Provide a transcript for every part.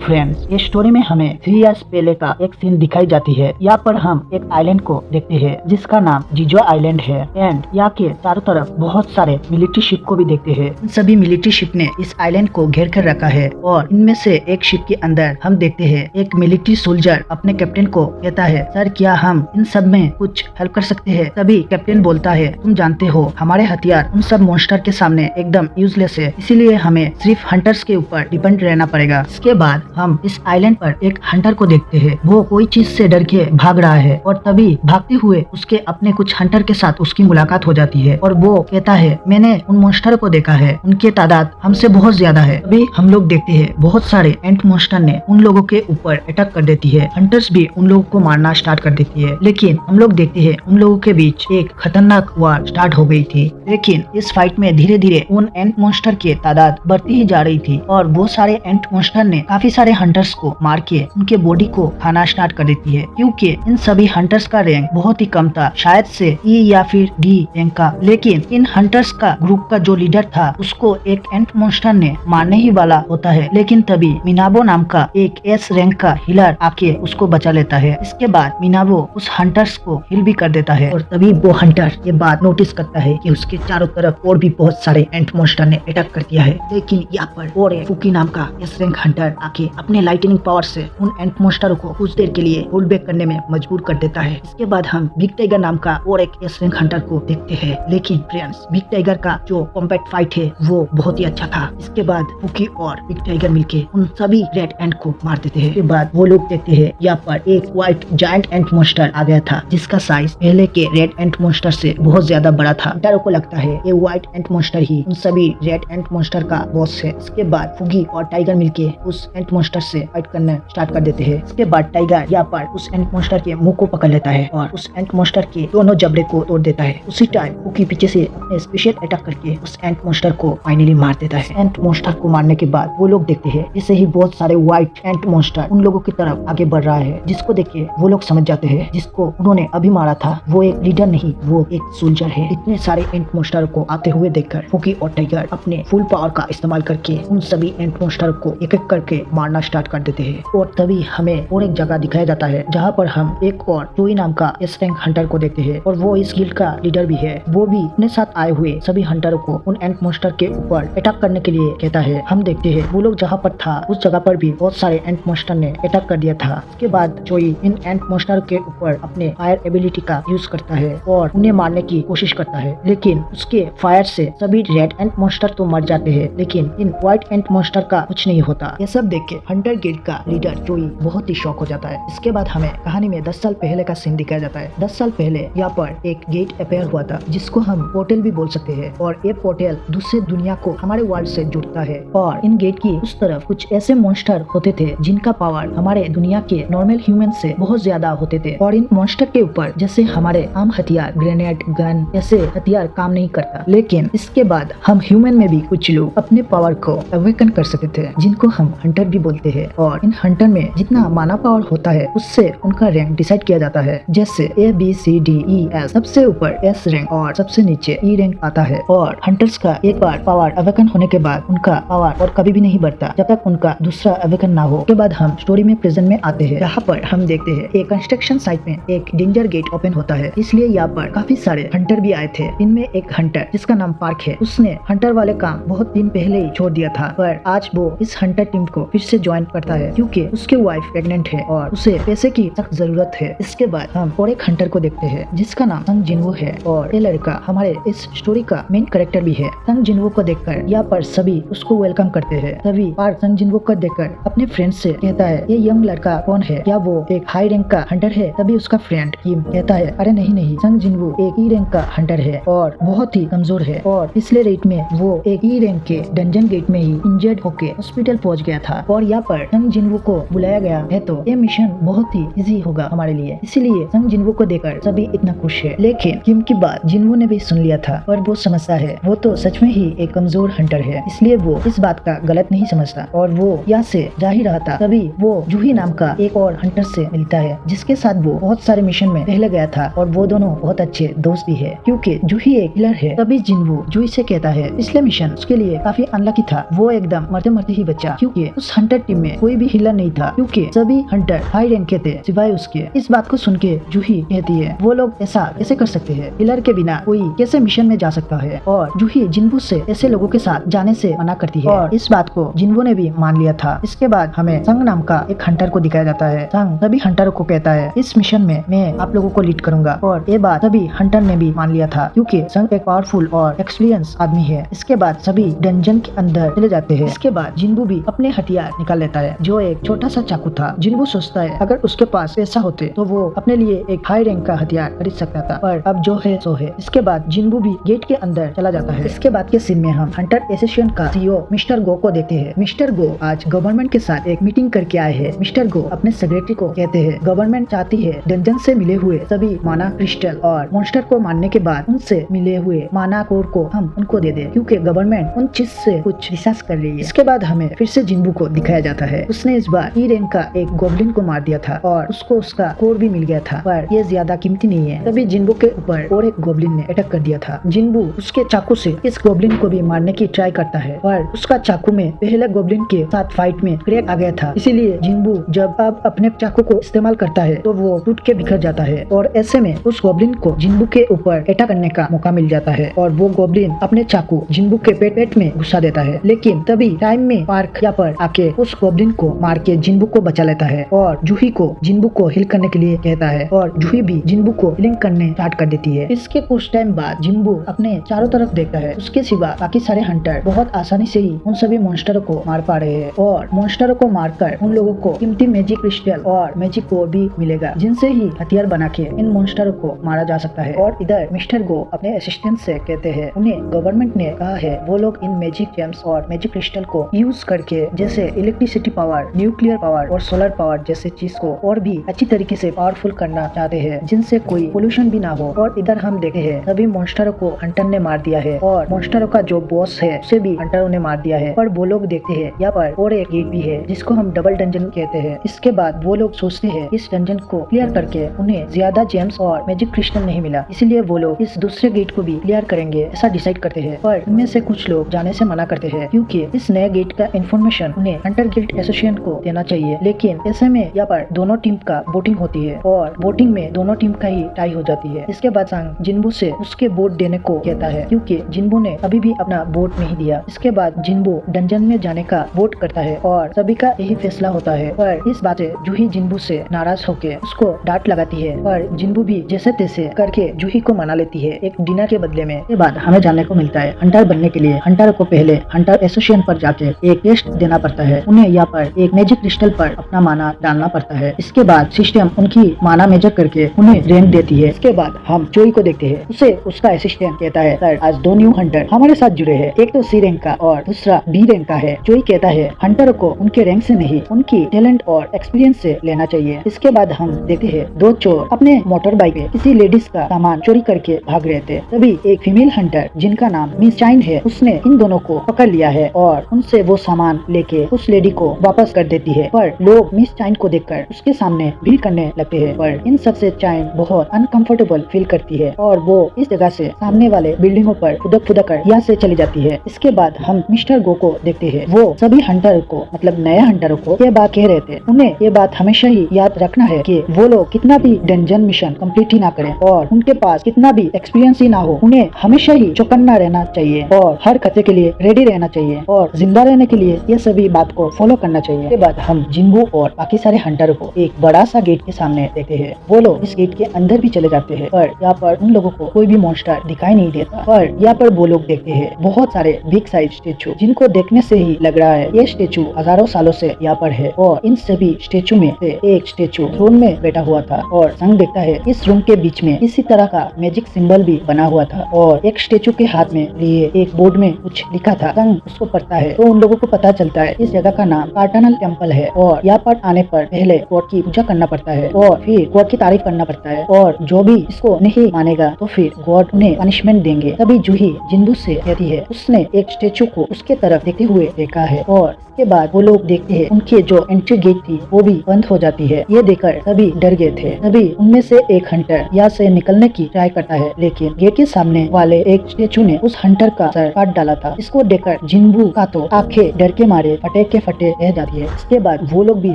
Friends, ये story में हमें 3 इयर्स पहले का एक सीन दिखाई जाती है। यहाँ पर हम एक आइलैंड को देखते हैं जिसका नाम जिजो आइलैंड है एंड यहाँ के चारों तरफ बहुत सारे मिलिट्री शिप को भी देखते हैं। इन सभी मिलिट्री शिप ने इस आइलैंड को घेर कर रखा है और इनमें से एक शिप के अंदर हम देखते हैं एक मिलिट्री सोल्जर अपने कैप्टन को कहता है, सर क्या हम इन सब में कुछ हेल्प कर सकते हैं? तभी कैप्टन बोलता है, तुम जानते हो हमारे हथियार उन सब मॉन्स्टर के सामने एकदम यूजलेस है, इसीलिए हमें सिर्फ हंटर्स के ऊपर डिपेंड रहना पड़ेगा। इसके बाद हम इस आइलैंड पर एक हंटर को देखते हैं। वो कोई चीज से डर के भाग रहा है और तभी भागते हुए उसके अपने कुछ हंटर के साथ उसकी मुलाकात हो जाती है और वो कहता है, मैंने उन मॉन्स्टर को देखा है, उनके तादाद हमसे बहुत ज्यादा है। अभी हम लोग देखते हैं बहुत सारे एंट मॉन्स्टर ने उन लोगों के ऊपर अटैक कर देती है। हंटर्स भी उन लोगों को मारना स्टार्ट कर देती है, लेकिन हम लोग देखते हैं उन लोगों के बीच एक खतरनाक वार स्टार्ट हो गई थी। लेकिन इस फाइट में धीरे धीरे उन एंट मॉन्स्टर की तादाद बढ़ती ही जा रही थी और वो सारे एंट मॉन्स्टर ने काफी सारे हंटर्स को मार के उनके बॉडी को खाना स्टार्ट कर देती है, क्योंकि इन सभी हंटर्स का रैंक बहुत ही कम था, शायद से ई या फिर डी रैंक का। लेकिन इन हंटर्स का ग्रुप का जो लीडर था उसको एक एंट मॉन्स्टर ने मारने ही वाला होता है, लेकिन तभी मिनाबो नाम का एक एस रैंक का हिलर आके उसको बचा लेता है। इसके बाद मिनाबो उस हंटर्स को हिल भी कर देता है और तभी वो हंटर ये बात नोटिस करता है कि उसके चारों तरफ और भी बहुत सारे एंट मॉन्स्टर ने अटैक कर दिया है। लेकिन यहाँ पर और एक फुकी नाम का एस रैंक हंटर आके अपने लाइटनिंग पावर से उन एंट मॉन्स्टरों को कुछ देर के लिए होल्ड बैक करने में मजबूर कर देता है। इसके बाद हम बिग टाइगर नाम का और एक एस रैंक हंटर को देखते हैं। लेकिन फ्रेंड्स, बिग टाइगर का जो कॉम्बैट फाइट है वो बहुत ही अच्छा था। इसके बाद फुकी और बिग टाइगर मिलके उन सभी रेड एंट को मार देते हैं। इसके बाद वो लोग देखते हैं यहाँ पर एक व्हाइट जायंट एंट मॉन्स्टर आ गया था जिसका साइज पहले के रेड एंट मॉन्स्टर से बहुत ज्यादा बड़ा था। हंटरों को लगता है ये व्हाइट एंट मॉन्स्टर ही उन सभी रेड एंट मॉन्स्टर का बॉस है। इसके बाद फुगी और टाइगर मिलके उस एंट मॉन्स्टर से फाइट करना स्टार्ट कर देते हैं। इसके बाद टाइगर यहाँ पर उस एंट मॉन्स्टर के मुंह को पकड़ लेता है और उस एंट मॉन्स्टर के दोनों जबड़े को तोड़ देता है। उसी टाइम फुगी पीछे से अपने स्पेशल अटैक करके उस एंट मॉन्स्टर को फाइनली मार देता है। एंट मॉन्स्टर को मारने के बाद वो लोग देखते हैं जैसे ही बहुत सारे व्हाइट एंट मॉन्स्टर उन लोगों की तरफ आगे बढ़ रहा है, जिसको देख के वो लोग समझ जाते हैं जिसको उन्होंने अभी मारा था वो एक लीडर नहीं, वो एक सोल्जर है। इतने सारे एंट मॉन्स्टर को आते हुए देखकर फुगी और टाइगर अपने फुल पावर का इस्तेमाल करके उन सभी एंट मॉन्स्टर को एक एक करके मारना स्टार्ट कर देते हैं। और तभी हमें और एक जगह दिखाया जाता है जहाँ पर हम एक और जोई नाम का एस रैंक हंटर को देखते हैं और वो इस गिल्ड का लीडर भी है। वो भी अपने साथ आए हुए सभी हंटरों को उन एंट मॉन्स्टर के ऊपर अटैक करने के लिए कहता है। हम देखते हैं वो लोग जहाँ पर था उस जगह पर भी बहुत सारे एंट मॉन्स्टर ने अटैक कर दिया था। इसके बाद जोई इन एंट मॉन्स्टर के ऊपर अपने फायर एबिलिटी का यूज करता है और उन्हें मारने की कोशिश करता है, लेकिन उसके फायर से सभी रेड एंट मॉन्स्टर तो मर जाते हैं, लेकिन इन व्हाइट एंट मॉन्स्टर का कुछ नहीं होता। ये सब देख के हंटर गिल्ड का लीडर जोई बहुत ही शॉक हो जाता है। इसके बाद हमें कहानी में 10 साल पहले का सीन दिखाया जाता है। 10 साल पहले यहाँ पर एक गेट अपेयर हुआ था जिसको हम पोर्टल भी बोल सकते हैं और ये पोर्टल दूसरे दुनिया को हमारे वर्ल्ड से जुड़ता है। और इन गेट की उस तरफ कुछ ऐसे मॉन्स्टर होते थे जिनका पावर हमारे दुनिया के नॉर्मल ह्यूमन से बहुत ज्यादा होते थे और इन मॉन्स्टर के ऊपर जैसे हमारे आम हथियार ग्रेनेड गन ऐसे हथियार काम नहीं करता। लेकिन इसके बाद हम ह्यूमन में भी कुछ लोग अपने पावर को अवेकन कर सकते थे जिनको हम हंटर भी बोलते हैं। और इन हंटर में जितना माना पावर होता है उससे उनका रैंक डिसाइड किया जाता है, जैसे ABCDES सबसे ऊपर S रैंक और सबसे नीचे E रैंक आता है। और हंटर्स का एक बार पावर अवेकन होने के बाद उनका पावर और कभी भी नहीं बढ़ता जब तक उनका दूसरा अवेकन ना हो। के बाद हम स्टोरी में प्रेजेंट में आते हैं जहाँ पर हम देखते हैं एक कंस्ट्रक्शन साइट में एक डेंजर गेट ओपन होता है, इसलिए यहाँ पर काफी सारे हंटर भी आए थे। इनमें एक हंटर जिसका नाम पार्क है, उसने हंटर वाले काम बहुत दिन पहले ही छोड़ दिया था, पर आज वो इस हंटर टीम को फिर से ज्वाइन करता है क्योंकि उसके वाइफ प्रेग्नेंट है और उसे पैसे की सख्त जरूरत है। इसके बाद हम और एक हंटर को देखते हैं जिसका नाम संग जिनवो है और ये लड़का हमारे इस स्टोरी का मेन कैरेक्टर भी है। संग जिनवो को देखकर यहाँ पर सभी उसको वेलकम करते हैं। तभी पार्क संग जिनवो को देखकर अपने फ्रेंड से कहता है, ये यंग लड़का कौन है, क्या वो एक हाई रैंक का हंटर है? तभी उसका फ्रेंड किम कहता है, अरे नहीं नहीं, संग जिनवो एक ई रैंक का हंटर है और बहुत ही कमजोर है और पिछले रेट में वो एक ई रैंक के डंजन गेट में ही इंजर्ड होके हॉस्पिटल पहुंच गया था और यहाँ पर संग जिनवो को बुलाया गया है तो ये मिशन बहुत ही इजी होगा हमारे लिए, इसीलिए संग जिनवो को देखकर सभी इतना खुश है। लेकिन किम की बात जिनवो ने भी सुन लिया था और वो समझता है वो तो सच में ही एक कमजोर हंटर है, इसलिए वो इस बात का गलत नहीं समझता और वो यहाँ से जा ही रहा था। तभी वो जूही नाम का एक और हंटर से मिलता है जिसके साथ वो बहुत सारे मिशन में पहले गया था और वो दोनों बहुत अच्छे दोस्त भी है क्योंकि जूही एक किलर है। तभी जिनवो जूही से कहता है पिछले मिशन उसके लिए काफी अनलकी था, वो एकदम मरते मरते ही बचा क्योंकि उस हंटर हंटर टीम में कोई भी हिलर नहीं था क्योंकि सभी हंटर हाई रैंक के थे सिवाय उसके। इस बात को सुन के जूही कहती है वो लोग ऐसा कैसे कर सकते हैं, हिलर के बिना कोई कैसे मिशन में जा सकता है। और जूही जिन्बू से ऐसे लोगों के साथ जाने से मना करती है और इस बात को जिन्बू ने भी मान लिया था। इसके बाद हमें संग नाम का एक हंटर को दिखाया जाता है। संग सभी हंटर को कहता है इस मिशन में मैं आप लोगों को लीड करूंगा और ये बात सभी हंटर ने भी मान लिया था क्योंकि संग एक पावरफुल और एक्सपीरियंस आदमी है। इसके बाद सभी डंजन के अंदर चले जाते हैं। इसके बाद जिन्बू भी अपने हथियार निकाल लेता है जो एक छोटा सा चाकू था। जिन्बू सोचता है अगर उसके पास पैसा होते तो वो अपने लिए एक हाई रैंक का हथियार खरीद सकता था, पर अब जो है सो है। इसके बाद जिन्बू भी गेट के अंदर चला जाता है। इसके बाद के सीन में हम हंटर एसोसिएशन का सीईओ मिस्टर गो को देखते हैं। मिस्टर गो आज गवर्नमेंट के साथ एक मीटिंग करके आए हैं। मिस्टर गो अपने सेक्रेटरी को कहते हैं गवर्नमेंट चाहती है डंजन से मिले हुए सभी माना क्रिस्टल और मॉन्स्टर को मारने के बाद उनसे मिले हुए माना कोर को हम उनको दे दे क्योंकि गवर्नमेंट उन चीज से कुछ रिसर्च कर रही है। इसके बाद हमें फिर से जिन्बू को दिखाया जाता है। उसने इस बार ई रैंक का एक गोब्लिन को मार दिया था और उसको उसका कोर भी मिल गया था, पर ये ज्यादा कीमती नहीं है। तभी जिन्बू के ऊपर और एक गोब्लिन ने अटैक कर दिया था। जिन्बू उसके चाकू से इस गोब्लिन को भी मारने की ट्राई करता है पर उसका चाकू में पहले गोब्लिन के साथ फाइट में क्रैक आ गया था। इसीलिए जिन्बू जब अब अपने चाकू को इस्तेमाल करता है तो वो टूट के बिखर जाता है और ऐसे में उस गोब्लिन को जिन्बू के ऊपर अटैक करने का मौका मिल जाता है और वो गोब्लिन अपने चाकू जिन्बू के पेट में घुसा देता है। लेकिन तभी टाइम में पार्क यहाँ पर आके उस गोब्लिन को मार के जिन्बू को बचा लेता है और जूही को जिन्बू को हिल करने के लिए कहता है और जूही भी जिन्बू को हिलिंग करने स्टार्ट कर देती है। इसके कुछ टाइम बाद जिन्बू अपने चारों तरफ देखता है। उसके सिवा बाकी सारे हंटर बहुत आसानी से ही उन सभी मॉन्स्टरों को मार पा रहे हैं और मॉन्स्टरों को मारकर उन लोगों को कीमती मैजिक क्रिस्टल और मैजिक कोर भी मिलेगा जिनसे ही हथियार बना के इन मॉन्स्टरों को मारा जा सकता है। और इधर मिस्टर गो अपने असिस्टेंट से कहते हैं उन्हें गवर्नमेंट ने कहा है वो लोग इन मैजिक जेम्स और मैजिक क्रिस्टल को यूज करके जैसे इलेक्ट्रिसिटी पावर, न्यूक्लियर पावर और सोलर पावर जैसे चीज को और भी अच्छी तरीके से पावरफुल करना चाहते हैं जिनसे कोई पोल्यूशन भी ना हो। और इधर हम देखे हैं सभी मॉन्स्टरों को हंटर ने मार दिया है और मॉन्स्टरों का जो बॉस है उसे भी हंटरों ने मार दिया है। पर वो लोग देखते हैं यहाँ पर और एक गेट भी है जिसको हम डबल डंजन कहते हैं। इसके बाद वो लोग सोचते हैं इस डंजन को क्लियर करके उन्हें ज्यादा जेम्स और मैजिक क्रिस्टल नहीं मिला, इसीलिए वो लोग इस दूसरे गेट को भी क्लियर करेंगे ऐसा डिसाइड करते हैं। पर इनमें से कुछ लोग जाने से मना करते हैं क्योंकि इस नए गेट का इन्फॉर्मेशन उन्हें हंटर गिल्ड एसोसिएशन को देना चाहिए। लेकिन ऐसे में यहाँ पर दोनों टीम का वोटिंग होती है और वोटिंग में दोनों टीम का ही टाई हो जाती है। इसके बाद संग जिन्बू से उसके वोट देने को कहता है क्योंकि जिन्बू ने अभी भी अपना वोट नहीं दिया। इसके बाद जिन्बू डंजन में जाने का वोट करता है और सभी का यही फैसला होता है। पर इस बात से जूही जिन्बू से नाराज होकर उसको डांट लगाती है पर जिन्बू भी जैसे तैसे करके जूही को मना लेती है एक डिनर के बदले में। इसके बाद हमें जानने को मिलता है हंटर बनने के लिए हंटर को पहले हंटर एसोसिएशन पर जाके एक टेस्ट देना पड़ता है। उन्हें यहाँ पर एक मैजिक क्रिस्टल पर अपना माना डालना पड़ता है। इसके बाद सिस्टम उनकी माना मेजर करके उन्हें रैंक देती है। इसके बाद हम जोई को देखते हैं। उसे उसका असिस्टेंट कहता है सर आज दो न्यू हंटर हमारे साथ जुड़े हैं, एक तो सी रैंक का और दूसरा बी रैंक का है। जोई कहता है हंटर को उनके रैंक से नहीं उनकी टैलेंट और एक्सपीरियंस से लेना चाहिए। इसके बाद हम देखते हैं दो चोर अपने मोटर बाइक पे किसी लेडीज का सामान चोरी करके भाग रहे थे। तभी एक फीमेल हंटर जिनका नाम मिस चाइन है उसने इन दोनों को पकड़ लिया है और उनसे वो सामान लेके उस लेडी को वापस कर देती है। पर लोग मिस चाइन को देखकर उसके सामने भीड़ करने लगते हैं। पर इन सब से चाइन बहुत अनकंफर्टेबल फील करती है और वो इस जगह से सामने वाले बिल्डिंगों पर फुदक कर यहाँ से चली जाती है। इसके बाद हम मिस्टर गो को देखते हैं। वो सभी हंटर को मतलब नए हंटरों को ये बात कह रहे थे उन्हें ये बात हमेशा ही याद रखना है कि वो लोग कितना भी डंजन मिशन कंप्लीट ही ना करें और उनके पास कितना भी एक्सपीरियंस ही ना हो, उन्हें हमेशा ही चौकन्ना रहना चाहिए और हर खतरे के लिए रेडी रहना चाहिए और जिंदा रहने के लिए ये सभी बात को फॉलो करना चाहिए। इसके बाद हम जिन्बू और बाकी सारे हंटरों को एक बड़ा सा गेट के सामने देखते हैं। वो लोग इस गेट के अंदर भी चले जाते हैं पर यहाँ पर उन लोगों को कोई भी मॉन्स्टर दिखाई नहीं देता। पर यहाँ पर वो लोग देखते हैं बहुत सारे बिग साइज स्टेचू जिनको देखने से ही लग रहा है ये स्टेचू हजारों सालों से यहाँ पर है और इन सभी स्टेचू में से एक स्टेचू थ्रोन में बैठा हुआ था और संग देखता है इस रूम के बीच में इसी तरह का मैजिक सिंबल भी बना हुआ था और एक स्टेचू के हाथ में लिए एक बोर्ड में कुछ लिखा था। संग उसको पढ़ता है तो उन लोगों को पता चलता है इस जगह का नाम कार्टनल टेम्पल है और यहाँ पर आने पर पहले गॉड की पूजा करना पड़ता है और फिर गॉड की तारीफ करना पड़ता है और जो भी इसको नहीं मानेगा तो फिर गॉड उन्हें पनिशमेंट देंगे। तभी जूही जिन्बू से कहती है उसने एक स्टेचू को उसके तरफ देखते हुए देखा है और इसके बाद वो लोग देखते हैं उनके जो एंट्री गेट थी वो भी बंद हो जाती है। ये देखकर सभी डर गए थे। तभी उनमें से एक हंटर यहाँ से निकलने की ट्राई करता है, लेकिन गेट के सामने वाले एक स्टेचू ने उस हंटर का सर काट डाला था। इसको देखकर जिन्बू का तो आंखें डर के मारे फटे के फटे रह जाती है। इसके बाद वो लोग भी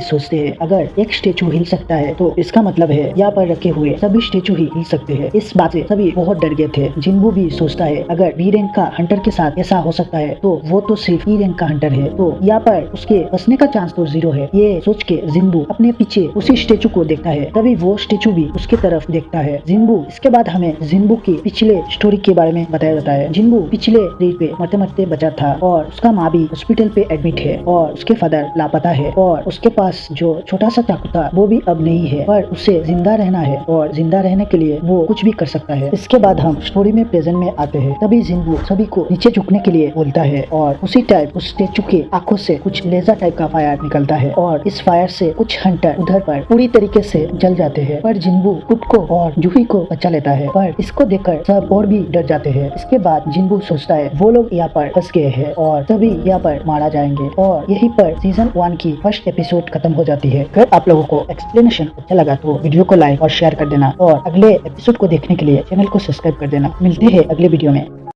सोचते हैं अगर एक स्टेचू हिल सकता है तो इसका मतलब है यहाँ पर रखे हुए सभी स्टेचू ही हिल सकते हैं। इस बात से सभी बहुत डर गए थे। जिन्बू भी सोचता है अगर बी रैंक का हंटर के साथ ऐसा हो सकता है तो वो तो सिर्फ ई रैंक का हंटर है, तो यहाँ पर उसके बचने का चांस तो 0 है। ये सोच के जिन्बू अपने पीछे उसी स्टेचू को देखता है। तभी वो स्टेचू भी उसके तरफ देखता है। जिन्बू इसके बाद हमें जिन्बू की पिछले स्टोरी के बारे में बताया जाता है। जिन्बू पिछले रेड पे मरते मरते बचा था और उसका माँ भी हॉस्पिटल पे एडमिट है और उसके फादर लापता है और उसके पास जो छोटा सा चाकू था वो भी अब नहीं है, पर उसे जिंदा रहना है और जिंदा रहने के लिए वो कुछ भी कर सकता है। इसके बाद हम स्टोरी में प्रेजेंट में आते हैं। तभी जिन्बू सभी को नीचे झुकने के लिए बोलता है और उसी टाइम उस स्टेचू के आंखों से कुछ लेजर टाइप का फायर निकलता है और इस फायर से कुछ हंटर उधर पर पूरी तरीके से जल जाते हैं, पर जिन्बू खुद को और जूही को बचा लेता है। पर इसको देखकर सब और भी डर जाते हैं। इसके बाद जिन्बू सोचता है वो लोग यहाँ पर फंस गए हैं और सभी यहाँ पर मारा जाएंगे और यहीं पर सीजन 1 की फर्स्ट एपिसोड खत्म हो जाती है। अगर आप लोगों को एक्सप्लेनेशन अच्छा लगा तो वीडियो को लाइक और शेयर कर देना और अगले एपिसोड को देखने के लिए चैनल को सब्सक्राइब कर देना। मिलते हैं अगले वीडियो में।